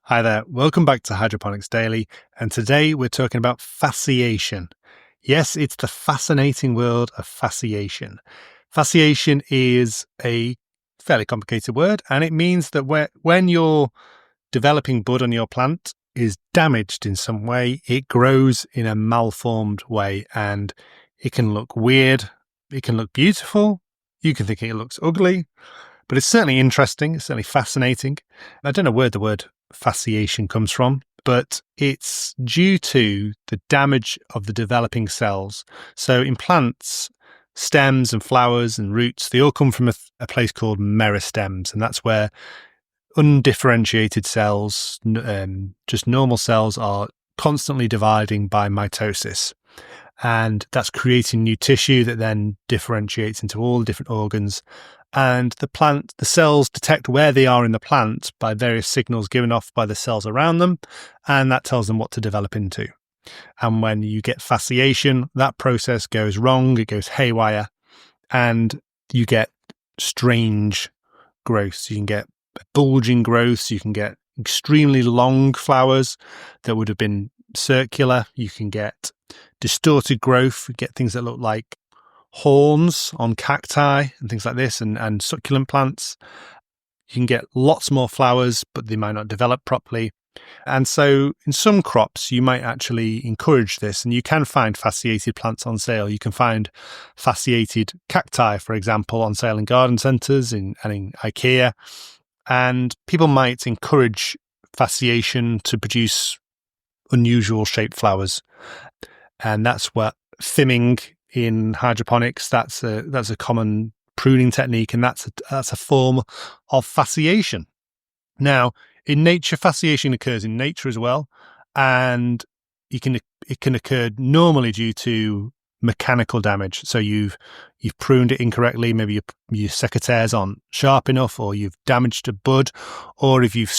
Hi there, welcome back to Hydroponics Daily, and today we're talking about fasciation. Yes, it's the fascinating world of fasciation. Fasciation is a fairly complicated word, and it means that when your developing bud on your plant is damaged in some way, it grows in a malformed way, and it can look weird, it can look beautiful, you can think it looks ugly, but it's certainly interesting, it's certainly fascinating. I don't know where the word fasciation comes from, but it's due to the damage of the developing cells. So in plants, stems and flowers and roots, they all come from a place called meristems, and that's where undifferentiated cells, just normal cells, are constantly dividing by mitosis. And that's creating new tissue that then differentiates into all the different organs. And the cells detect where they are in the plant by various signals given off by the cells around them, and that tells them what to develop into. And when you get fasciation, that process goes wrong, it goes haywire, and you get strange growths. You can get bulging growths, you can get extremely long flowers that would have been circular, you can get distorted growth, you get things that look like horns on cacti and things like this, and succulent plants. You can get lots more flowers, but they might not develop properly. And so in some crops, you might actually encourage this, and you can find fasciated plants on sale. You can find fasciated cacti, for example, on sale in garden centres and in IKEA. And people might encourage fasciation to produce unusual shaped flowers. And that's what thinning in hydroponics, that's a common pruning technique, and that's a form of fasciation. Now, in nature, fasciation occurs in nature as well, and it can occur normally due to mechanical damage. So you've pruned it incorrectly, maybe your secateurs aren't sharp enough, or you've damaged a bud, or if you've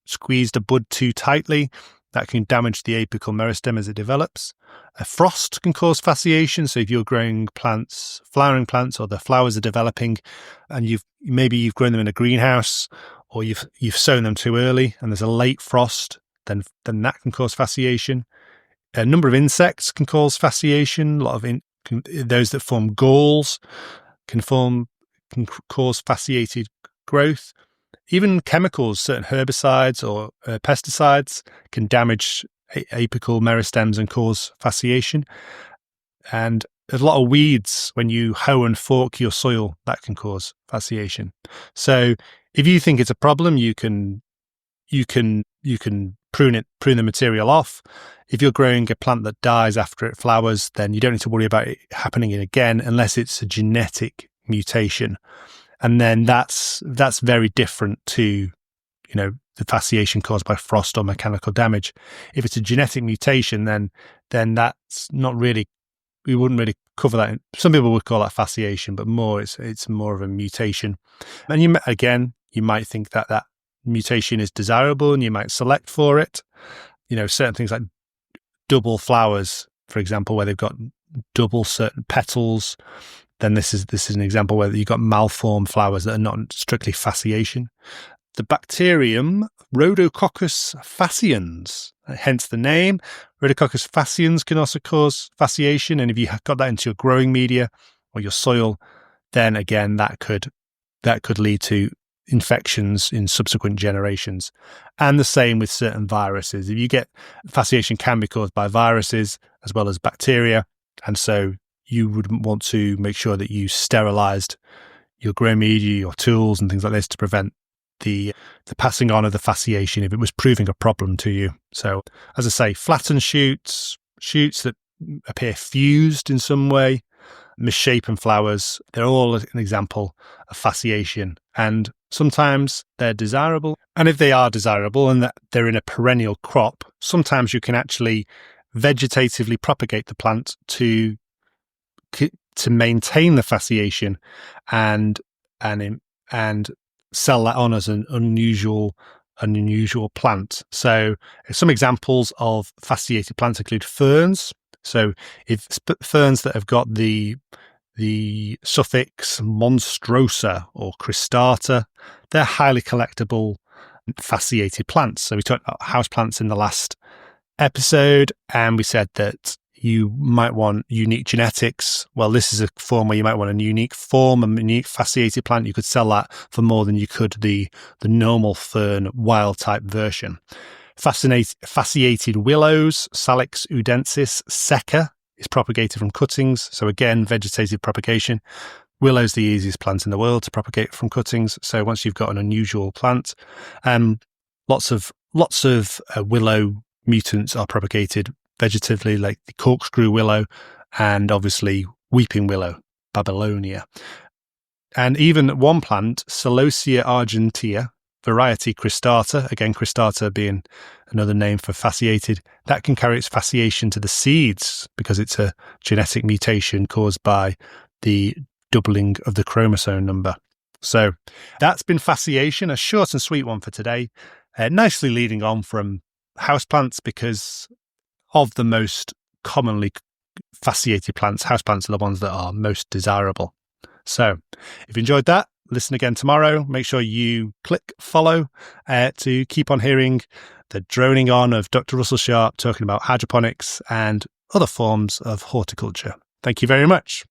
squeezed a bud too tightly, that can damage the apical meristem as it develops. A frost can cause fasciation. So if you're growing plants, flowering plants, or the flowers are developing, and you've grown them in a greenhouse, or you've sown them too early, and there's a late frost, then that can cause fasciation. A number of insects can cause fasciation. A lot of those that form galls can cause fasciated growth. Even chemicals, certain herbicides or pesticides, can damage apical meristems and cause fasciation. And there's a lot of weeds when you hoe and fork your soil that can cause fasciation. So if you think it's a problem, you can prune the material off. If you're growing a plant that dies after it flowers, then you don't need to worry about it happening again unless it's a genetic mutation. And then that's very different to, the fasciation caused by frost or mechanical damage. If it's a genetic mutation, then that's not really, we wouldn't really cover that. Some people would call that fasciation, but it's more of a mutation. And you might think that mutation is desirable, and you might select for it. Certain things like double flowers, for example, where they've got double certain petals, then this is an example where you've got malformed flowers that are not strictly fasciation. The bacterium Rhodococcus fascians, hence the name. Rhodococcus fascians can also cause fasciation, and if you got that into your growing media or your soil, then again that could lead to infections in subsequent generations. And the same with certain viruses. If you get fasciation, can be caused by viruses as well as bacteria, and so you would want to make sure that you sterilized your grow media, your tools and things like this to prevent the passing on of the fasciation if it was proving a problem to you. So, as I say, flattened shoots that appear fused in some way, misshapen flowers, they're all an example of fasciation. And sometimes they're desirable. And if they are desirable and that they're in a perennial crop, sometimes you can actually vegetatively propagate the plant to maintain the fasciation and sell that on as an unusual plant. So some examples of fasciated plants include ferns. So if ferns that have got the suffix monstrosa or cristata, they're highly collectible fasciated plants. So we talked about houseplants in the last episode, and we said that you might want unique genetics. Well, this is a form where you might want a unique form, a unique fasciated plant. You could sell that for more than you could the normal fern wild type version. Fasciated willows, Salix udensis, Seca, is propagated from cuttings. So again, vegetative propagation. Willow's the easiest plant in the world to propagate from cuttings. So once you've got an unusual plant, lots of willow mutants are propagated vegetatively, like the corkscrew willow and obviously weeping willow, Babylonia. And even one plant, Celosia argentea, variety cristata, again, cristata being another name for fasciated, that can carry its fasciation to the seeds because it's a genetic mutation caused by the doubling of the chromosome number. So that's been fasciation, a short and sweet one for today, nicely leading on from houseplants because of the most commonly fasciated plants, houseplants are the ones that are most desirable. So if you enjoyed that, listen again tomorrow. Make sure you click follow to keep on hearing the droning on of Dr. Russell Sharp talking about hydroponics and other forms of horticulture. Thank you very much.